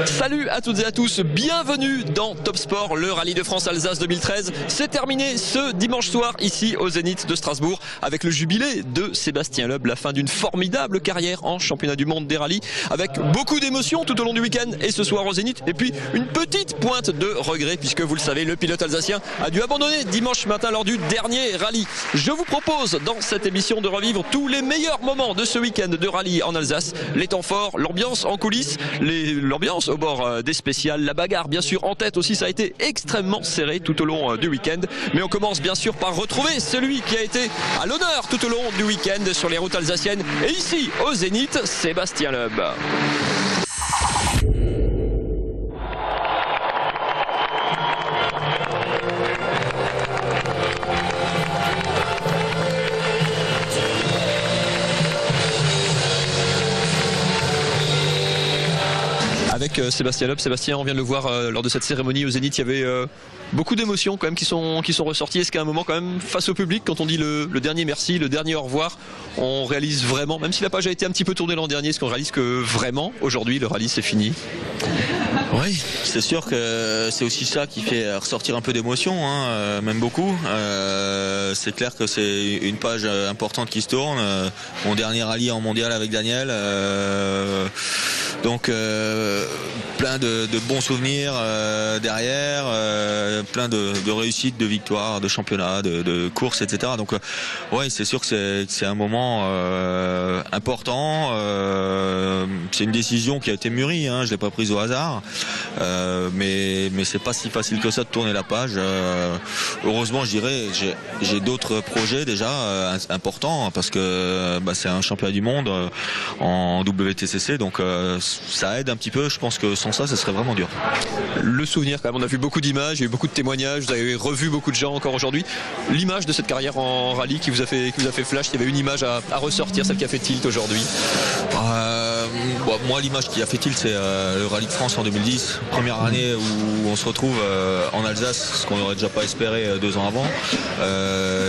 Salut à toutes et à tous, bienvenue dans Top Sport, le rallye de France Alsace 2013. C'est terminé ce dimanche soir ici au Zénith de Strasbourg avec le jubilé de Sébastien Loeb, la fin d'une formidable carrière en championnat du monde des rallyes avec beaucoup d'émotions tout au long du week-end et ce soir au Zénith, et puis une petite pointe de regret puisque vous le savez, le pilote alsacien a dû abandonner dimanche matin lors du dernier rallye. Je vous propose dans cette émission de revivre tous les meilleurs moments de ce week-end de rallye en Alsace, les temps forts, l'ambiance en coulisses, l'ambiance au bord des spéciales, la bagarre bien sûr en tête aussi, ça a été extrêmement serré tout au long du week-end. Mais on commence bien sûr par retrouver celui qui a été à l'honneur tout au long du week-end sur les routes alsaciennes et ici au Zénith, Sébastien Loeb. Avec Sébastien Loeb. Sébastien, on vient de le voir lors de cette cérémonie au Zénith, il y avait beaucoup d'émotions quand même qui sont ressorties. Est-ce qu'à un moment quand même face au public, quand on dit le dernier merci, le dernier au revoir, on réalise vraiment, même si la page a été un petit peu tournée l'an dernier, est-ce qu'on réalise que vraiment aujourd'hui le rallye c'est fini? Oui, c'est sûr que c'est aussi ça qui fait ressortir un peu d'émotion, hein, même beaucoup. C'est clair que c'est une page importante qui se tourne. Mon dernier rallye en mondial avec Daniel. Donc plein de bons souvenirs derrière, plein de réussites, de victoires, de championnats, de courses, etc. Donc ouais, c'est sûr que c'est un moment important. C'est une décision qui a été mûrie, hein, je l'ai pas prise au hasard. Mais c'est pas si facile que ça de tourner la page. Heureusement, je dirais, j'ai d'autres projets déjà importants parce que c'est un championnat du monde en WTCC, donc ça aide un petit peu. Je pense que sans ça serait vraiment dur. Le souvenir quand même, on a vu beaucoup d'images, il y a eu beaucoup de témoignages, vous avez revu beaucoup de gens encore aujourd'hui. L'image de cette carrière en rallye qui vous a fait flash, il y avait une image à ressortir, celle qui a fait tilt aujourd'hui. Moi, l'image qui a fait tilt, c'est le rallye de France en 2010, première année où on se retrouve en Alsace, ce qu'on n'aurait déjà pas espéré 2 ans avant.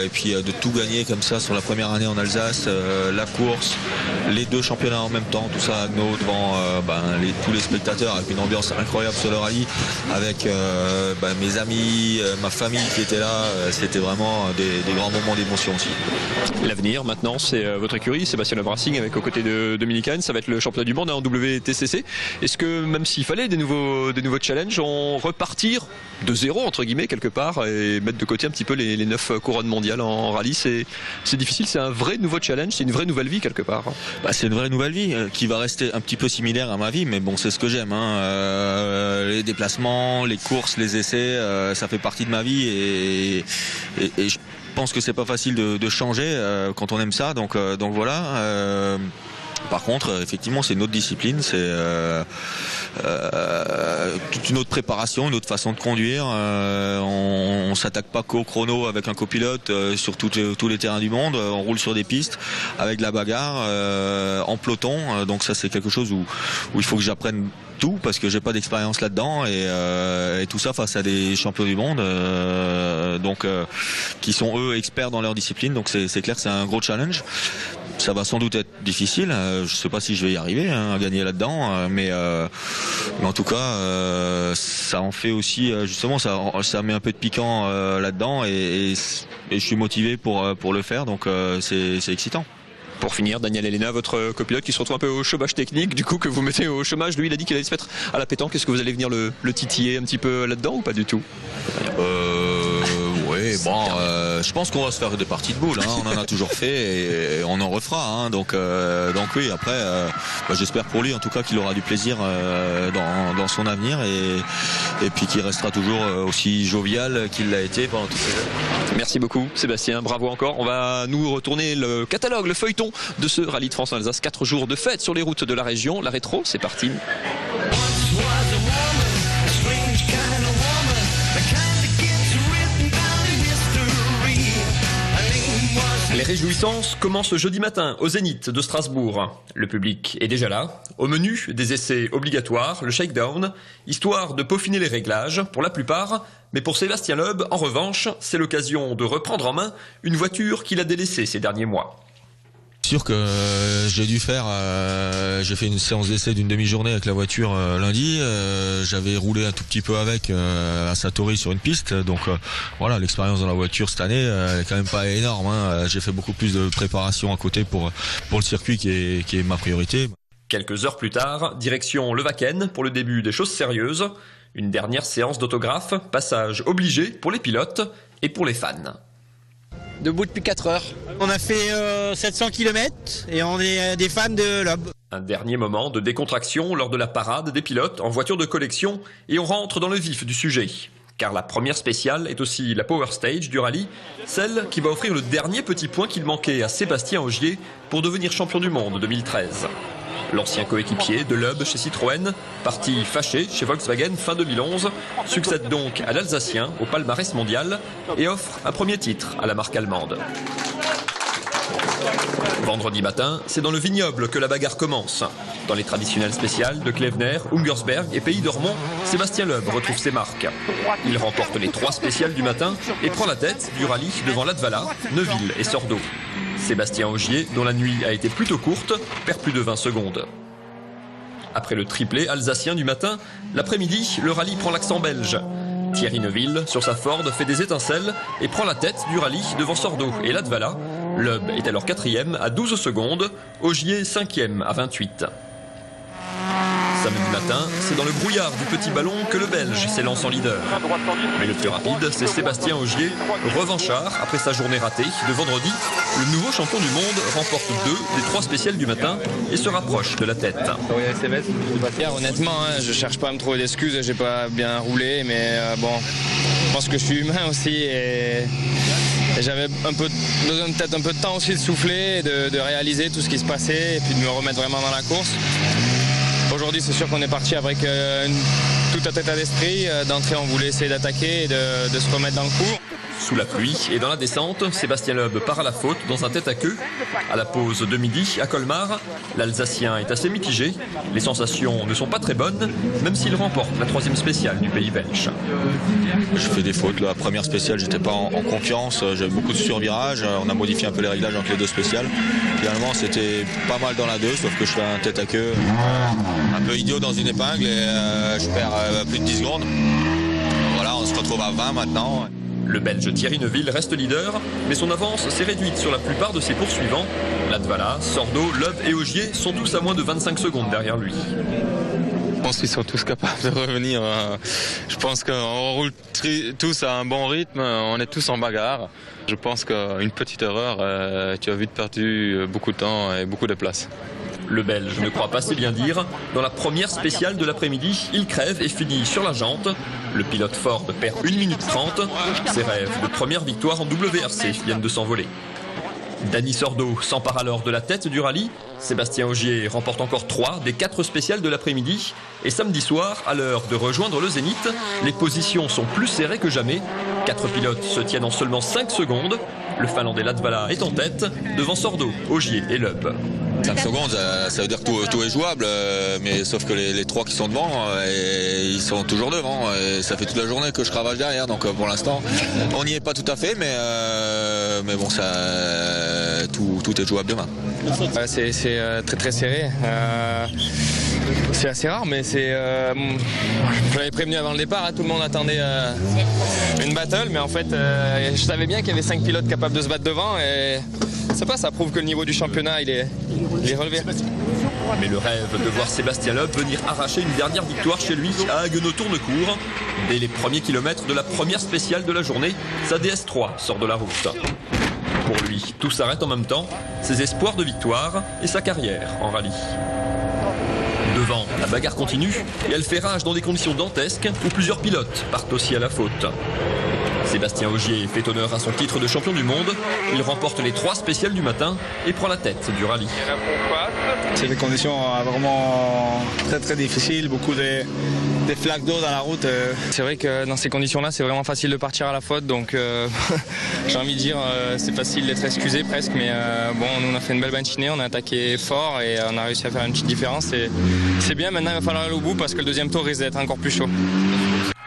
Et puis de tout gagner comme ça sur la première année en Alsace, la course, les 2 championnats en même temps, tout ça à Agno devant tous les spectateurs, avec une ambiance incroyable sur le rallye, avec mes amis, ma famille qui était là. C'était vraiment des grands moments d'émotion aussi. L'avenir maintenant, c'est votre écurie, Sébastien Loeb Racing, avec aux côtés de Dominique Hahn, ça va être le championnat du monde en WTCC. Est-ce que même s'il fallait des nouveaux challenges, on repartir de zéro entre guillemets quelque part et mettre de côté un petit peu les 9 couronnes mondiales en rallye, c'est difficile, c'est un vrai nouveau challenge, c'est une vraie nouvelle vie quelque part. C'est une vraie nouvelle vie qui va rester un petit peu similaire à ma vie, mais bon, c'est ce que j'aime, hein. Les déplacements, les courses, les essais, ça fait partie de ma vie et je pense que c'est pas facile de changer quand on aime ça, donc voilà. Par contre, effectivement, c'est une autre discipline, c'est toute une autre préparation, une autre façon de conduire. On s'attaque pas qu'au chrono avec un copilote sur tous les terrains du monde. On roule sur des pistes avec de la bagarre en peloton. Donc ça, c'est quelque chose où il faut que j'apprenne tout parce que j'ai pas d'expérience là-dedans et tout ça face à des champions du monde qui sont eux experts dans leur discipline. Donc c'est clair que c'est un gros challenge. Ça va sans doute être difficile. Je sais pas si je vais y arriver à gagner là-dedans, mais en tout cas, ça en fait aussi justement ça met un peu de piquant là-dedans et je suis motivé pour le faire. Donc c'est excitant. Pour finir, Daniel Elena, votre copilote qui se retrouve un peu au chômage technique, du coup que vous mettez au chômage, lui il a dit qu'il allait se mettre à la pétanque. Est-ce que vous allez venir le titiller un petit peu là-dedans ou pas du tout? Oui, bon, je pense qu'on va se faire des parties de boules, hein. On en a toujours fait et on en refera, hein. Donc oui, après j'espère pour lui en tout cas qu'il aura du plaisir dans son avenir et puis qu'il restera toujours aussi jovial qu'il l'a été pendant toutes ces années. Merci beaucoup Sébastien, bravo encore. On va nous retourner le catalogue, le feuilleton de ce rallye de France en Alsace. 4 jours de fête sur les routes de la région. La rétro, c'est parti. Les réjouissances commencent jeudi matin au Zénith de Strasbourg. Le public est déjà là. Au menu, des essais obligatoires, le shakedown, histoire de peaufiner les réglages pour la plupart. Mais pour Sébastien Loeb, en revanche, c'est l'occasion de reprendre en main une voiture qu'il a délaissée ces derniers mois. Sûr que j'ai dû faire, j'ai fait une séance d'essai d'une demi-journée avec la voiture lundi. J'avais roulé un tout petit peu avec à Satori sur une piste. Donc voilà, l'expérience dans la voiture cette année, elle est quand même pas énorme. Hein. J'ai fait beaucoup plus de préparation à côté pour le circuit qui est ma priorité. Quelques heures plus tard, direction Levaken pour le début des choses sérieuses. Une dernière séance d'autographe, passage obligé pour les pilotes et pour les fans. Debout depuis 4 heures. On a fait 700 km et on est des fans de Loeb. Un dernier moment de décontraction lors de la parade des pilotes en voiture de collection et on rentre dans le vif du sujet. Car la première spéciale est aussi la Power Stage du rallye, celle qui va offrir le dernier petit point qu'il manquait à Sébastien Ogier pour devenir champion du monde 2013. L'ancien coéquipier de Loeb chez Citroën, parti fâché chez Volkswagen fin 2011, succède donc à l'Alsacien au palmarès mondial et offre un premier titre à la marque allemande. Vendredi matin, c'est dans le vignoble que la bagarre commence. Dans les traditionnelles spéciales de Klevner, Ungersberg et Pays d'Ormont, Sébastien Loeb retrouve ses marques. Il remporte les 3 spéciales du matin et prend la tête du rallye devant Latvala, Neuville et Sordo. Sébastien Ogier, dont la nuit a été plutôt courte, perd plus de 20 secondes. Après le triplé alsacien du matin, l'après-midi, le rallye prend l'accent belge. Thierry Neuville, sur sa Ford, fait des étincelles et prend la tête du rallye devant Sordo et Latvala. Loeb est alors 4e à 12 secondes, Ogier 5e à 28. Samedi matin, c'est dans le brouillard du petit ballon que le Belge s'élance en leader. Mais le plus rapide, c'est Sébastien Ogier, revanchard après sa journée ratée de vendredi. Le nouveau champion du monde remporte 2 des 3 spéciales du matin et se rapproche de la tête. Honnêtement, je cherche pas à me trouver d'excuses, j'ai pas bien roulé, mais bon, je pense que je suis humain aussi et j'avais besoin peut-être un peu de temps aussi de souffler, de réaliser tout ce qui se passait et puis de me remettre vraiment dans la course. Aujourd'hui, c'est sûr qu'on est parti avec tout un état d'esprit. D'entrée, on voulait essayer d'attaquer et de se remettre dans le coup. Sous la pluie et dans la descente, Sébastien Loeb part à la faute dans un tête-à-queue. À la pause de midi à Colmar, l'Alsacien est assez mitigé. Les sensations ne sont pas très bonnes, même s'il remporte la 3e spéciale du pays belge. Je fais des fautes. La première spéciale, j'étais pas en concurrence. J'avais beaucoup de survirages. On a modifié un peu les réglages entre les 2 spéciales. Finalement, c'était pas mal dans la 2, sauf que je fais un tête-à-queue un peu idiot dans une épingle et je perds plus de 10 secondes. Voilà, on se retrouve à 20 maintenant. Le Belge Thierry Neuville reste leader, mais son avance s'est réduite sur la plupart de ses poursuivants. Latvala, Sordo, Loeb et Ogier sont tous à moins de 25 secondes derrière lui. Je pense qu'ils sont tous capables de revenir. Je pense qu'on roule tous à un bon rythme, on est tous en bagarre. Je pense qu'une petite erreur, tu as vite perdu beaucoup de temps et beaucoup de place. Le Belge ne croit pas si bien dire. Dans la première spéciale de l'après-midi, il crève et finit sur la jante. Le pilote Ford perd 1 minute 30. Ses rêves de première victoire en WRC viennent de s'envoler. Dany Sordo s'empare alors de la tête du rallye. Sébastien Ogier remporte encore 3 des 4 spéciales de l'après-midi. Et samedi soir, à l'heure de rejoindre le Zénith, les positions sont plus serrées que jamais. 4 pilotes se tiennent en seulement 5 secondes. Le Finlandais Latvala est en tête, devant Sordo, Ogier et Loeb. 5 secondes, ça veut dire que tout est jouable, mais sauf que les 3 qui sont devant, ils sont toujours devant. Et ça fait toute la journée que je cravache derrière, donc pour l'instant, on n'y est pas tout à fait, mais bon, tout est jouable demain. C'est très très serré. C'est assez rare, mais je l'avais prévenu avant le départ, tout le monde attendait une battle, mais en fait, je savais bien qu'il y avait 5 pilotes capables de se battre devant et ça prouve que le niveau du championnat il est relevé. Mais le rêve de voir Sébastien Loeb venir arracher une dernière victoire chez lui à Haguenau-Tournecourt. Dès les premiers kilomètres de la première spéciale de la journée, sa DS3 sort de la route. Pour lui, tout s'arrête en même temps, ses espoirs de victoire et sa carrière en rallye. Devant, la bagarre continue et elle fait rage dans des conditions dantesques où plusieurs pilotes partent aussi à la faute. Sébastien Ogier fait honneur à son titre de champion du monde. Il remporte les 3 spéciales du matin et prend la tête du rallye. C'est des conditions vraiment très très difficiles, beaucoup de flaques d'eau dans la route. C'est vrai que dans ces conditions-là, c'est vraiment facile de partir à la faute, donc j'ai envie de dire c'est facile d'être excusé presque, mais bon, nous on a fait une belle matinée, on a attaqué fort et on a réussi à faire une petite différence. Et c'est bien, maintenant il va falloir aller au bout parce que le deuxième tour risque d'être encore plus chaud.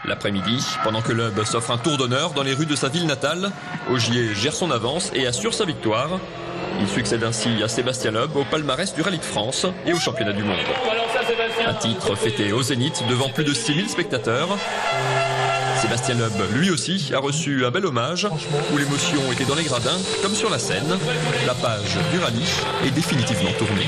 L'après-midi, pendant que Loeb s'offre un tour d'honneur dans les rues de sa ville natale, Ogier gère son avance et assure sa victoire. Il succède ainsi à Sébastien Loeb au palmarès du Rallye de France et au championnat du monde. Un titre fêté au Zénith devant plus de 6000 spectateurs. Sébastien Loeb, lui aussi, a reçu un bel hommage où l'émotion était dans les gradins comme sur la scène. La page du rallye est définitivement tournée.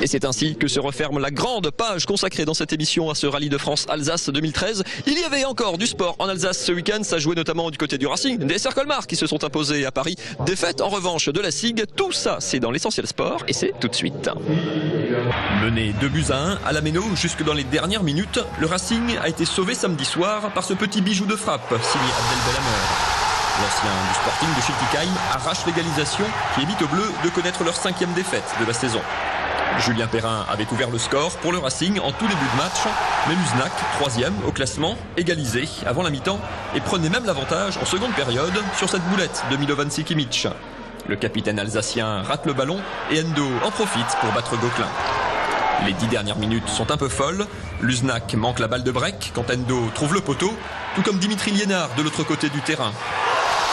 Et c'est ainsi que se referme la grande page consacrée dans cette émission à ce Rallye de France Alsace 2013. Il y avait encore du sport en Alsace ce week-end, ça jouait notamment du côté du Racing, des SR Colmar qui se sont imposés à Paris. Défaite en revanche de la SIG, tout ça c'est dans l'essentiel sport et c'est tout de suite. Mené 2-1 à la Méno jusque dans les dernières minutes, le Racing a été sauvé samedi soir par ce petit bijou de frappe signé Abdel Belhammer. L'ancien du Sporting de Schiltigheim arrache l'égalisation qui évite aux Bleus de connaître leur 5e défaite de la saison. Julien Perrin avait ouvert le score pour le Racing en tout début de match, mais Luznac, 3e au classement, égalisé avant la mi-temps et prenait même l'avantage en seconde période sur cette boulette de Milovan Sikimic. Le capitaine alsacien rate le ballon et Endo en profite pour battre Gauquelin. Les 10 dernières minutes sont un peu folles, Luznac manque la balle de break quand Endo trouve le poteau, tout comme Dimitri Liénard de l'autre côté du terrain.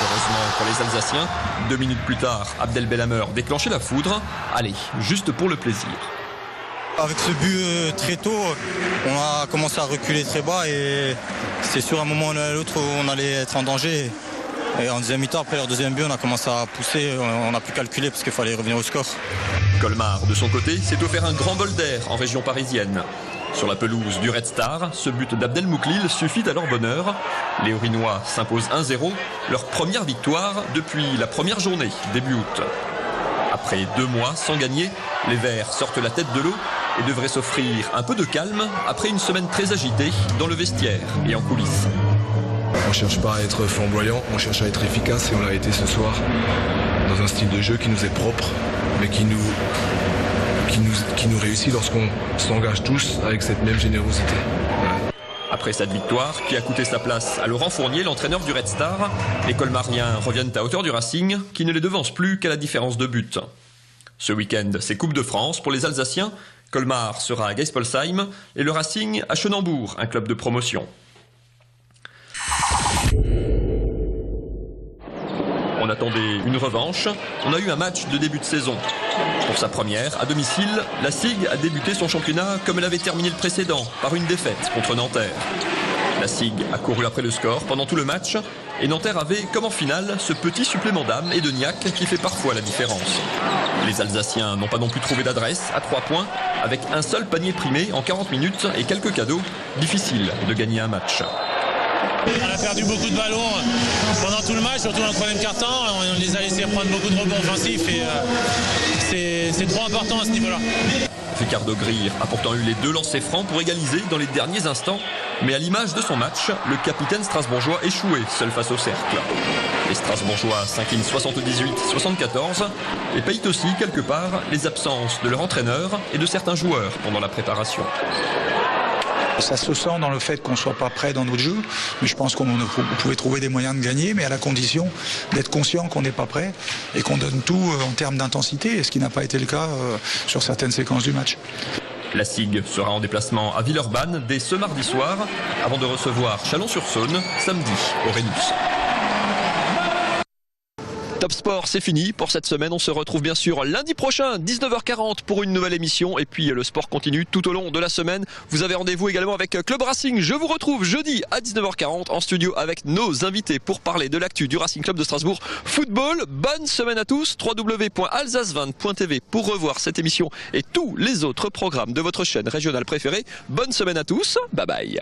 Heureusement pour les Alsaciens, 2 minutes plus tard, Abdel Belhammer déclenchait la foudre. Allez, juste pour le plaisir. Avec ce but très tôt, on a commencé à reculer très bas et c'est sûr à un moment ou à l'autre on allait être en danger. Et en deuxième mi-temps, après leur deuxième but, on a commencé à pousser, on a pu calculer parce qu'il fallait revenir au score. Colmar, de son côté, s'est offert un grand bol d'air en région parisienne. Sur la pelouse du Red Star, ce but d'Abdel Mouklil suffit à leur bonheur. Les Orinois s'imposent 1-0, leur première victoire depuis la première journée, début août. Après 2 mois sans gagner, les Verts sortent la tête de l'eau et devraient s'offrir un peu de calme après une semaine très agitée dans le vestiaire et en coulisses. On ne cherche pas à être flamboyant, on cherche à être efficace et on l'a été ce soir dans un style de jeu qui nous est propre, mais qui nous réussit lorsqu'on s'engage tous avec cette même générosité. Ouais. Après cette victoire, qui a coûté sa place à Laurent Fournier, l'entraîneur du Red Star, les Colmariens reviennent à hauteur du Racing, qui ne les devance plus qu'à la différence de but. Ce week-end, c'est Coupe de France pour les Alsaciens. Colmar sera à Geispolsheim et le Racing à Chenambourg, un club de promotion. On attendait une revanche, on a eu un match de début de saison. Pour sa première, à domicile, la SIG a débuté son championnat comme elle avait terminé le précédent, par une défaite contre Nanterre. La SIG a couru après le score pendant tout le match, et Nanterre avait, comme en finale, ce petit supplément d'âme et de niaque qui fait parfois la différence. Les Alsaciens n'ont pas non plus trouvé d'adresse, à 3 points, avec un seul panier primé en 40 minutes et quelques cadeaux. Difficile de gagner un match. On a perdu beaucoup de ballons pendant tout le match, surtout dans le troisième quart-temps. On les a laissés prendre beaucoup de rebonds offensifs et c'est trop important à ce niveau-là. Ricardo Greer a pourtant eu les 2 lancers francs pour égaliser dans les derniers instants. Mais à l'image de son match, le capitaine strasbourgeois échouait seul face au cercle. Les Strasbourgeois s'inclinent 78-74 et payent aussi quelque part les absences de leur entraîneur et de certains joueurs pendant la préparation. Ça se sent dans le fait qu'on ne soit pas prêt dans notre jeu, mais je pense qu'on pouvait trouver des moyens de gagner, mais à la condition d'être conscient qu'on n'est pas prêt et qu'on donne tout en termes d'intensité, ce qui n'a pas été le cas sur certaines séquences du match. La SIG sera en déplacement à Villeurbanne dès ce mardi soir, avant de recevoir Chalon-sur-Saône samedi au Rhenus. Top Sport, c'est fini pour cette semaine. On se retrouve bien sûr lundi prochain, 19h40 pour une nouvelle émission. Et puis le sport continue tout au long de la semaine. Vous avez rendez-vous également avec Club Racing. Je vous retrouve jeudi à 19h40 en studio avec nos invités pour parler de l'actu du Racing Club de Strasbourg Football. Bonne semaine à tous. www.alsace20.tv pour revoir cette émission et tous les autres programmes de votre chaîne régionale préférée. Bonne semaine à tous. Bye bye.